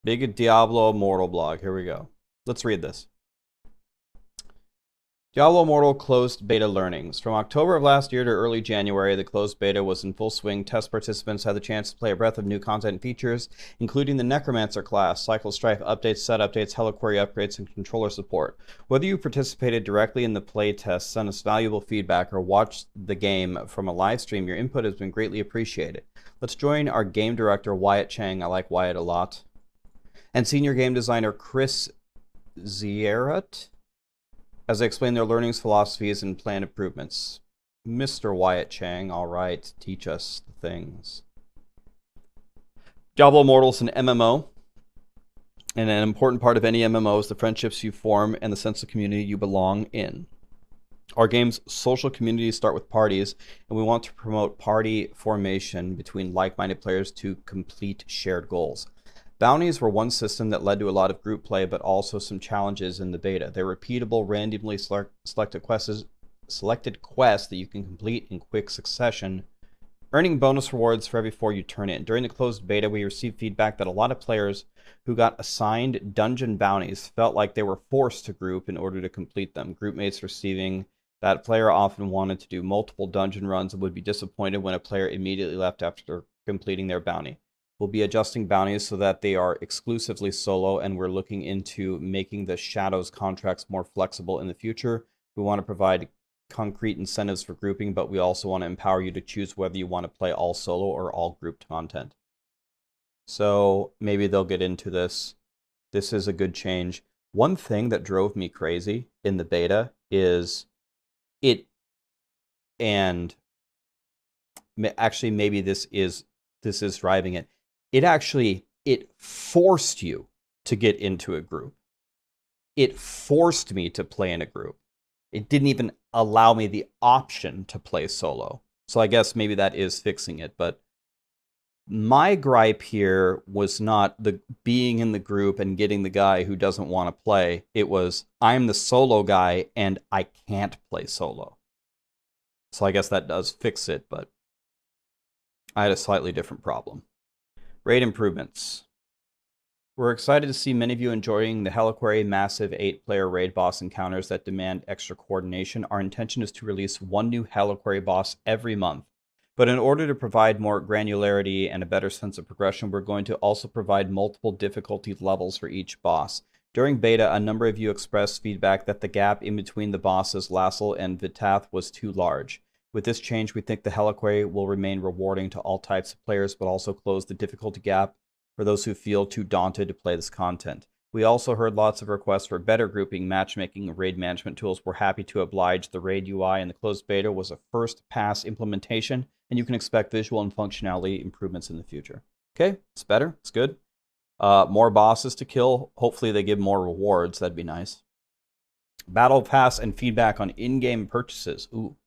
Big Diablo Immortal blog. Here we go. Let's read this. Diablo Immortal closed beta learnings. From October of last year to early January, the closed beta was in full swing. Test participants had the chance to play a breadth of new content and features, including the Necromancer class, Cycle Strife updates, set updates, Heliquery upgrades, and controller support. Whether you participated directly in the playtest, sent us valuable feedback, or watched the game from a live stream, your input has been greatly appreciated. Let's join our game director, Wyatt Chang. I like Wyatt a lot. And senior game designer, Chris Zierat, as they explain their learnings, philosophies, and planned improvements. Mr. Wyatt Chang, all right, teach us the things. Diablo Immortal is an MMO, and an important part of any MMO is the friendships you form and the sense of community you belong in. Our game's social communities start with parties, and we want to promote party formation between like-minded players to complete shared goals. Bounties were one system that led to a lot of group play, but also some challenges in the beta. They're repeatable, randomly selected quests that you can complete in quick succession, earning bonus rewards for every 4 you turn in. During the closed beta, we received feedback that a lot of players who got assigned dungeon bounties felt like they were forced to group in order to complete them. Groupmates receiving that player often wanted to do multiple dungeon runs and would be disappointed when a player immediately left after completing their bounty. We'll be adjusting bounties so that they are exclusively solo, and we're looking into making the Shadows contracts more flexible in the future. We want to provide concrete incentives for grouping, but we also want to empower you to choose whether you want to play all solo or all grouped content. So maybe they'll get into this. This is a good change. One thing that drove me crazy in the beta is and actually maybe this is driving it. It forced you to get into a group. It forced me to play in a group. It didn't even allow me the option to play solo. So I guess maybe that is fixing it. But my gripe here was not the being in the group and getting the guy who doesn't want to play. It was, I'm the solo guy and I can't play solo. So I guess that does fix it, but I had a slightly different problem. Raid improvements. We're excited to see many of you enjoying the Heliquery massive 8-player raid boss encounters that demand extra coordination. Our intention is to release one new Heliquery boss every month. But in order to provide more granularity and a better sense of progression, we're going to also provide multiple difficulty levels for each boss. During beta, a number of you expressed feedback that the gap in between the bosses Lassel and Vitath was too large. With this change, we think the Heliquery will remain rewarding to all types of players, but also close the difficulty gap for those who feel too daunted to play this content. We also heard lots of requests for better grouping, matchmaking, and raid management tools. We're happy to oblige. The raid UI in the closed beta was a first pass implementation, and you can expect visual and functionality improvements in the future. Okay, it's better, it's good. More bosses to kill. Hopefully they give more rewards, that'd be nice. Battle Pass and feedback on in-game purchases. Ooh.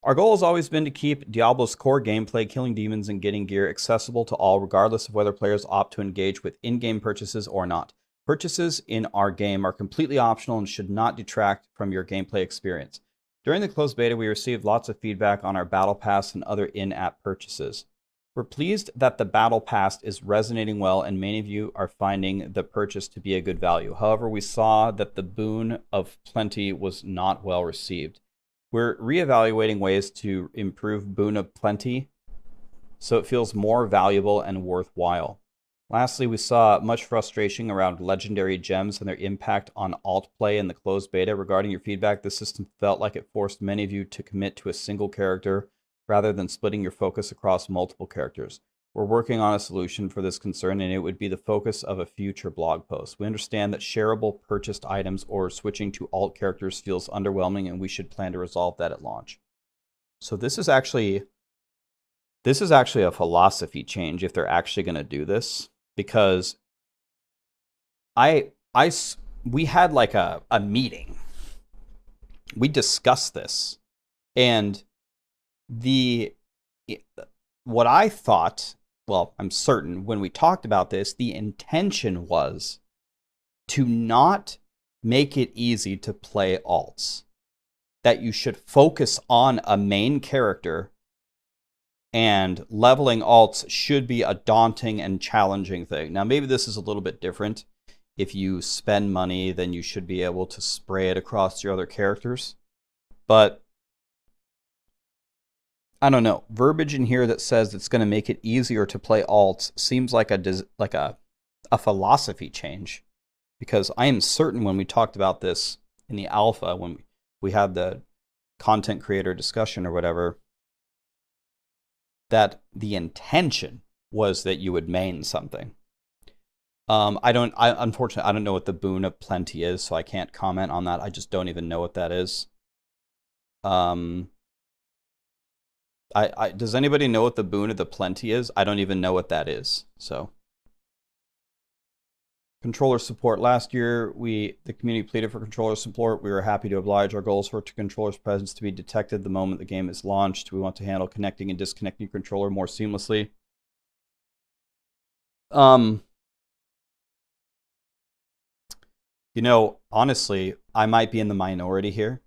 Our goal has always been to keep Diablo's core gameplay, killing demons and getting gear, accessible to all, regardless of whether players opt to engage with in-game purchases or not. Purchases in our game are completely optional and should not detract from your gameplay experience. During the closed beta, we received lots of feedback on our Battle Pass and other in-app purchases. We're pleased that the Battle Pass is resonating well, and many of you are finding the purchase to be a good value. However, we saw that the Boon of Plenty was not well received. We're reevaluating ways to improve Boon of Plenty so it feels more valuable and worthwhile. Lastly, we saw much frustration around legendary gems and their impact on alt play in the closed beta. Regarding your feedback, the system felt like it forced many of you to commit to a single character rather than splitting your focus across multiple characters. We're working on a solution for this concern, and it would be the focus of a future blog post. We understand that shareable purchased items or switching to alt characters feels underwhelming, and we should plan to resolve that at launch. So this is actually a philosophy change if they're actually going to do this, because we had like a meeting. We discussed this, and what I thought, well, I'm certain when we talked about this, the intention was to not make it easy to play alts. That you should focus on a main character And leveling alts should be a daunting and challenging thing. Now, maybe this is a little bit different. If you spend money, then you should be able to spray it across your other characters. But I don't know. Verbiage in here that says it's going to make it easier to play alts seems like a philosophy change. Because I am certain when we talked about this in the alpha, when we had the content creator discussion or whatever, that the intention was that you would main something. Unfortunately, I don't know what the Boon of Plenty is, so I can't comment on that. I just don't even know what that is. Does anybody know what the Boon of the Plenty is? I don't even know what that is, so. Controller support. Last year, the community pleaded for controller support. We were happy to oblige. Our goals for controller's presence to be detected the moment the game is launched. We want to handle connecting and disconnecting your controller more seamlessly. You know, honestly, I might be in the minority here.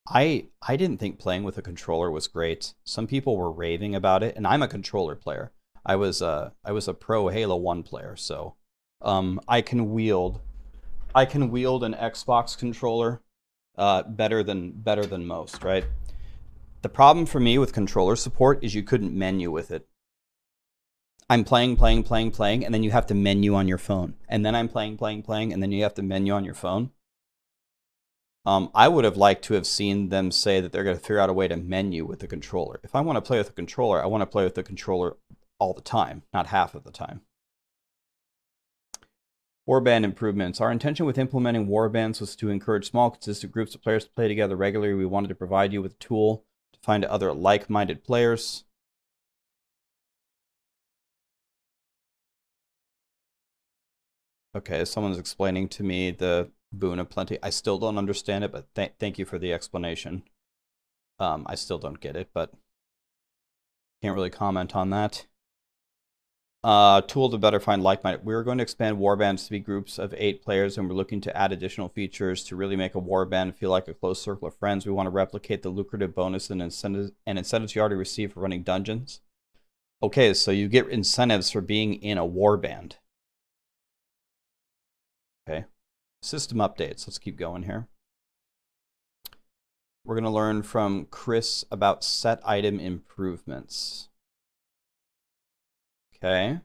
I didn't think playing with a controller was great. Some people were raving about it, and I'm a controller player. I was a pro Halo 1 player, so I can wield an Xbox controller better than most, right? The problem for me with controller support is you couldn't menu with it. I'm playing, and then you have to menu on your phone. And then I'm playing, and then you have to menu on your phone. I would have liked to have seen them say that they're going to figure out a way to menu with the controller. If I want to play with a controller, I want to play with the controller all the time, not half of the time. Warband improvements. Our intention with implementing warbands was to encourage small, consistent groups of players to play together regularly. We wanted to provide you with a tool to find other like-minded players. Okay, someone's explaining to me the Boon of Plenty. I still don't understand it, but thank you for the explanation. I still don't get it, but can't really comment on that. Tool to better find like-minded. We're going to expand warbands to be groups of 8 players, and we're looking to add additional features to really make a warband feel like a close circle of friends. We want to replicate the lucrative bonus and incentives you already receive for running dungeons. Okay, so you get incentives for being in a warband. Okay. System updates. Let's keep going here. We're going to learn from Chris about set item improvements. Okay.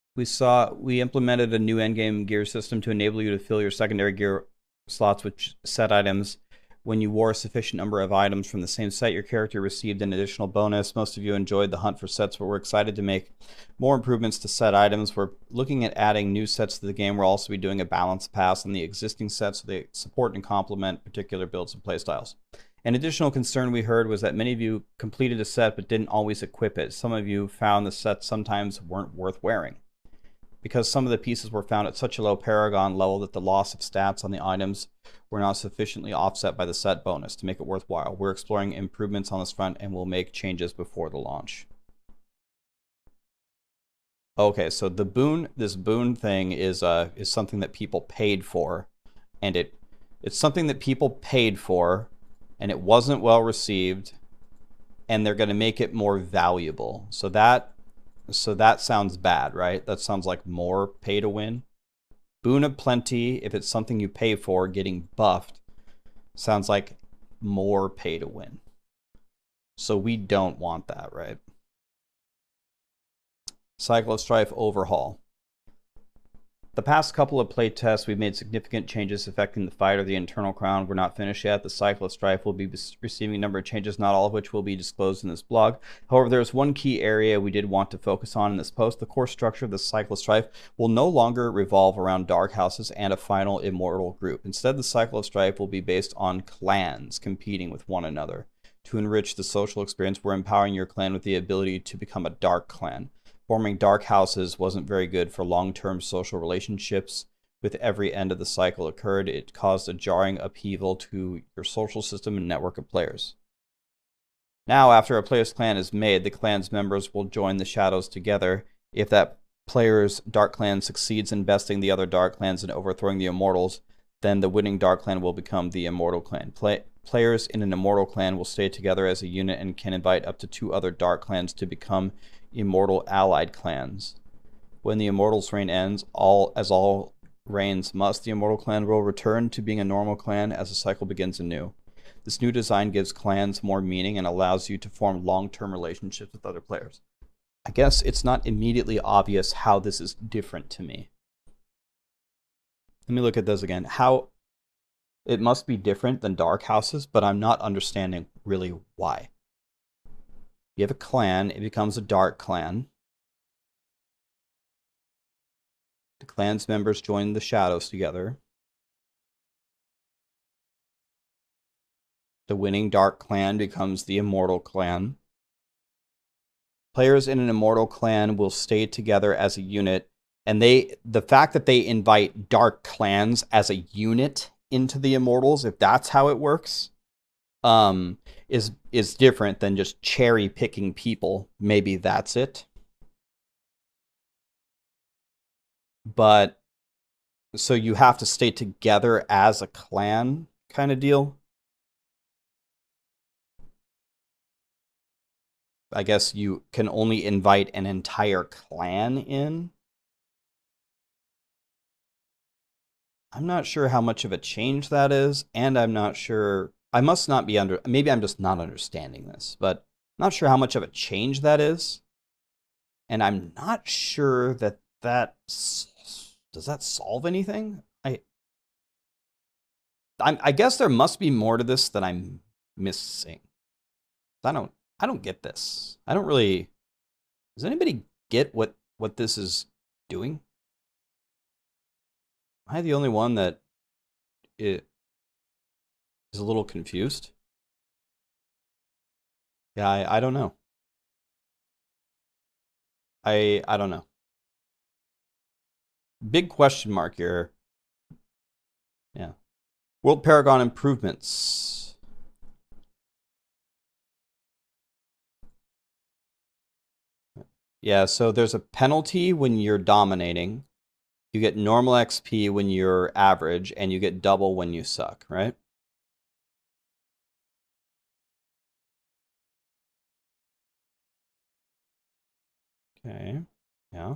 We implemented a new endgame gear system to enable you to fill your secondary gear slots with set items. When you wore a sufficient number of items from the same set, your character received an additional bonus. Most of you enjoyed the hunt for sets, but we're excited to make more improvements to set items. We're looking at adding new sets to the game. We'll also be doing a balance pass on the existing sets so they support and complement particular builds and playstyles. An additional concern we heard was that many of you completed a set but didn't always equip it. Some of you found the sets sometimes weren't worth wearing, because some of the pieces were found at such a low paragon level that the loss of stats on the items were not sufficiently offset by the set bonus to make it worthwhile. We're exploring improvements on this front and will make changes before the launch. Okay, so this boon thing is something that people paid for, and it's something that people paid for, and it wasn't well received, and they're going to make it more valuable. So that sounds bad, right? That sounds like more pay to win. Boon of Plenty, if it's something you pay for, getting buffed, sounds like more pay to win. So we don't want that, right? Cycle of Strife Overhaul. The past couple of play tests, we've made significant changes affecting the fight or the internal crown. We're not finished yet. The Cycle of Strife will be receiving a number of changes, not all of which will be disclosed in this blog. However, there's one key area we did want to focus on in this post. The core structure of the Cycle of Strife will no longer revolve around dark houses and a final immortal group. Instead, the Cycle of Strife will be based on clans competing with one another. To enrich the social experience, we're empowering your clan with the ability to become a dark clan. Forming dark houses wasn't very good for long-term social relationships. With every end of the cycle occurred, it caused a jarring upheaval to your social system and network of players. Now, after a player's clan is made, the clan's members will join the shadows together. If that player's dark clan succeeds in besting the other dark clans and overthrowing the immortals, then the winning Dark Clan will become the Immortal Clan. Players in an Immortal Clan will stay together as a unit and can invite up to 2 other Dark Clans to become Immortal Allied Clans. When the Immortals' reign ends, all reigns must, the Immortal Clan will return to being a normal clan as the cycle begins anew. This new design gives clans more meaning and allows you to form long-term relationships with other players. I guess it's not immediately obvious how this is different to me. Let me look at this again. How it must be different than Dark Houses, but I'm not understanding really why. You have a clan, it becomes a Dark Clan. The clan's members join the shadows together. The winning Dark Clan becomes the Immortal Clan. Players in an Immortal Clan will stay together as a unit, and the fact that they invite Dark Clans as a unit into the Immortals, if that's how it works, is different than just cherry picking people. Maybe that's it. But so you have to stay together as a clan kind of deal. I guess you can only invite an entire clan in. I'm not sure how much of a change that is, and I'm not sure, I must not be maybe I'm just not understanding this, but I'm not sure how much of a change that is. And I'm not sure that does that solve anything? I guess there must be more to this that I'm missing. I don't get this. I don't really. Does anybody get what this is doing? Am I the only one that is a little confused? Yeah, I don't know. I don't know. Big question mark here. Yeah. World Paragon improvements. Yeah, so there's a penalty when you're dominating. You get normal XP when you're average, and you get double when you suck, right? Okay, yeah.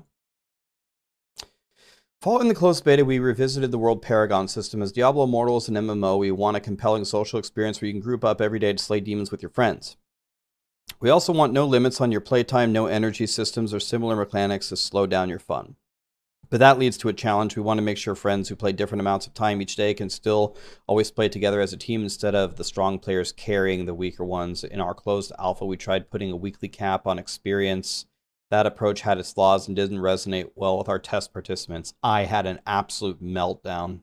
Following the closed beta, we revisited the World Paragon system. As Diablo Immortal is an MMO, we want a compelling social experience where you can group up every day to slay demons with your friends. We also want no limits on your playtime, no energy systems or similar mechanics to slow down your fun. But that leads to a challenge. We want to make sure friends who play different amounts of time each day can still always play together as a team instead of the strong players carrying the weaker ones. In our closed alpha, we tried putting a weekly cap on experience. That approach had its flaws and didn't resonate well with our test participants. I had an absolute meltdown.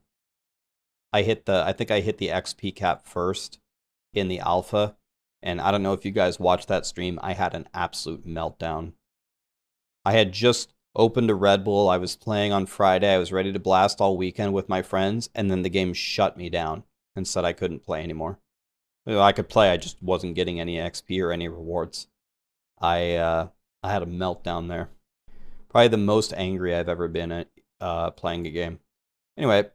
I think I hit the XP cap first in the alpha, and I don't know if you guys watched that stream. I had an absolute meltdown. I had just opened a Red Bull. I was playing on Friday. I was ready to blast all weekend with my friends, and then the game shut me down and said I couldn't play anymore. I could play, I just wasn't getting any XP or any rewards. I had a meltdown there. Probably the most angry I've ever been at playing a game. Anyway,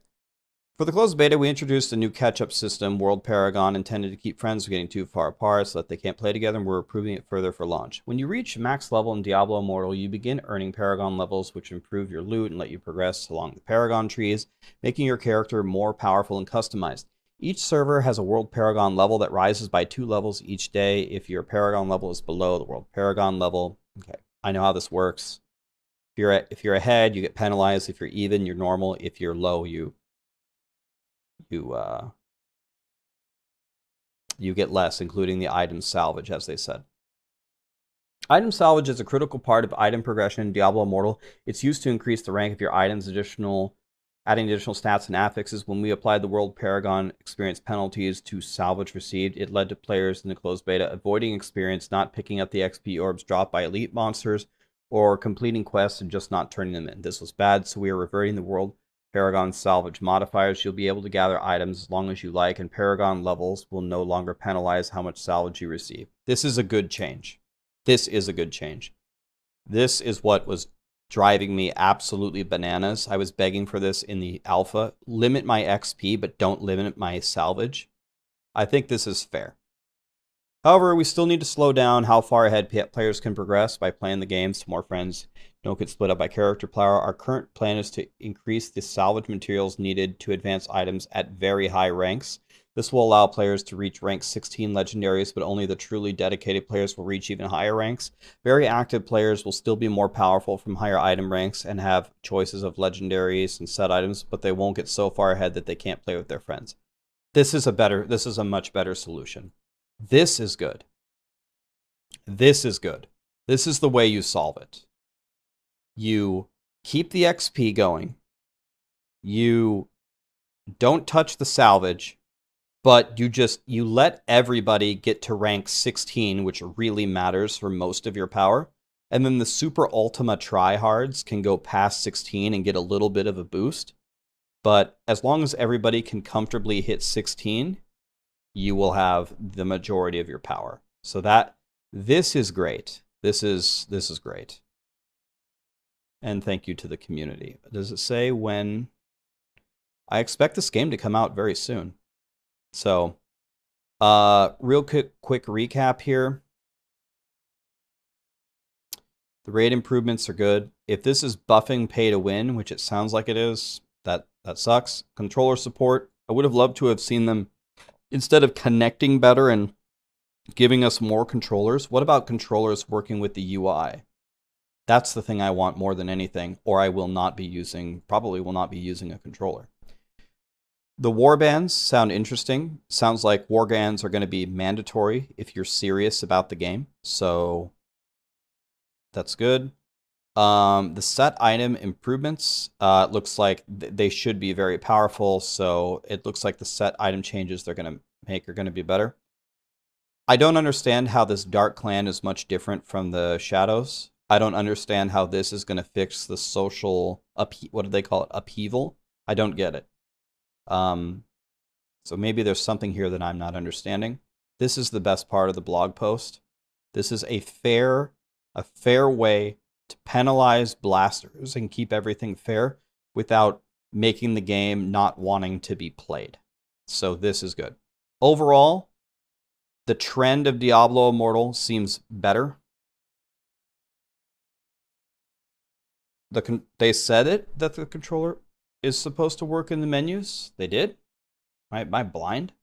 for the closed beta, we introduced a new catch-up system, World Paragon, intended to keep friends from getting too far apart so that they can't play together, and we're improving it further for launch. When you reach max level in Diablo Immortal, you begin earning Paragon levels, which improve your loot and let you progress along the Paragon trees, making your character more powerful and customized. Each server has a World Paragon level that rises by 2 levels each day if your Paragon level is below the World Paragon level. Okay, I know how this works. If you're ahead, you get penalized. If you're even, you're normal. If you're low, you get less, including the item salvage, as they said. Item salvage is a critical part of item progression in Diablo Immortal. It's used to increase the rank of your items, adding additional stats and affixes. When we applied the World Paragon experience penalties to salvage received, it led to players in the closed beta avoiding experience, not picking up the XP orbs dropped by elite monsters, or completing quests and just not turning them in. This was bad, so we are reverting the World Paragon salvage modifiers. You'll be able to gather items as long as you like, and Paragon levels will no longer penalize how much salvage you receive. This is a good change. This is a good change. This is what was driving me absolutely bananas. I was begging for this in the alpha. Limit my XP, but don't limit my salvage. I think this is fair. However, we still need to slow down how far ahead players can progress by playing the games to more friends. Don't get split up by character power. Our current plan is to increase the salvage materials needed to advance items at very high ranks. This will allow players to reach rank 16 legendaries, but only the truly dedicated players will reach even higher ranks. Very active players will still be more powerful from higher item ranks and have choices of legendaries and set items, but they won't get so far ahead that they can't play with their friends. This is a much better solution. This is good. This is good. This is the way you solve it. You keep the XP going. You don't touch the salvage, but you let everybody get to rank 16, which really matters for most of your power. And then the super ultima tryhards can go past 16 and get a little bit of a boost. But as long as everybody can comfortably hit 16, you will have the majority of your power. So this is great. This is great. And thank you to the community. Does it say when? I expect this game to come out very soon. So, real quick recap here. The raid improvements are good. If this is buffing pay to win, which it sounds like it is, that sucks. Controller support. I would have loved to have seen them, instead of connecting better and giving us more controllers, what about controllers working with the UI? That's the thing I want more than anything, or I will not be using, probably will not be using a controller. The warbands sound interesting. Sounds like warbands are going to be mandatory if you're serious about the game. So that's good. The set item improvements, looks like they should be very powerful. So it looks like the set item changes they're going to make are going to be better. I don't understand how this Dark Clan is much different from the Shadows. I don't understand how this is going to fix the social, what do they call it, upheaval? I don't get it. So maybe there's something here that I'm not understanding. This is the best part of the blog post. This is a fair way to penalize blasters and keep everything fair without making the game not wanting to be played. So this is good. Overall, the trend of Diablo Immortal seems better. They said it, that the controller is supposed to work in the menus. They did? Am I blind?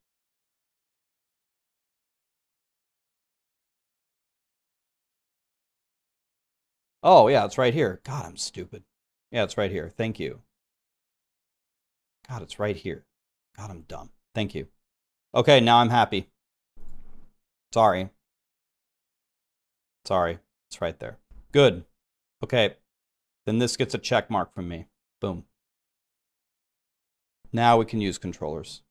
Oh, yeah, it's right here. God, I'm stupid. Yeah, it's right here. Thank you. God, it's right here. God, I'm dumb. Thank you. Okay, now I'm happy. Sorry. It's right there. Good. Okay. Then this gets a check mark from me. Boom. Now we can use controllers.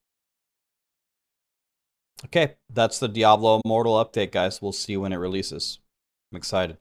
Okay, that's the Diablo Immortal update, guys. We'll see when it releases. I'm excited.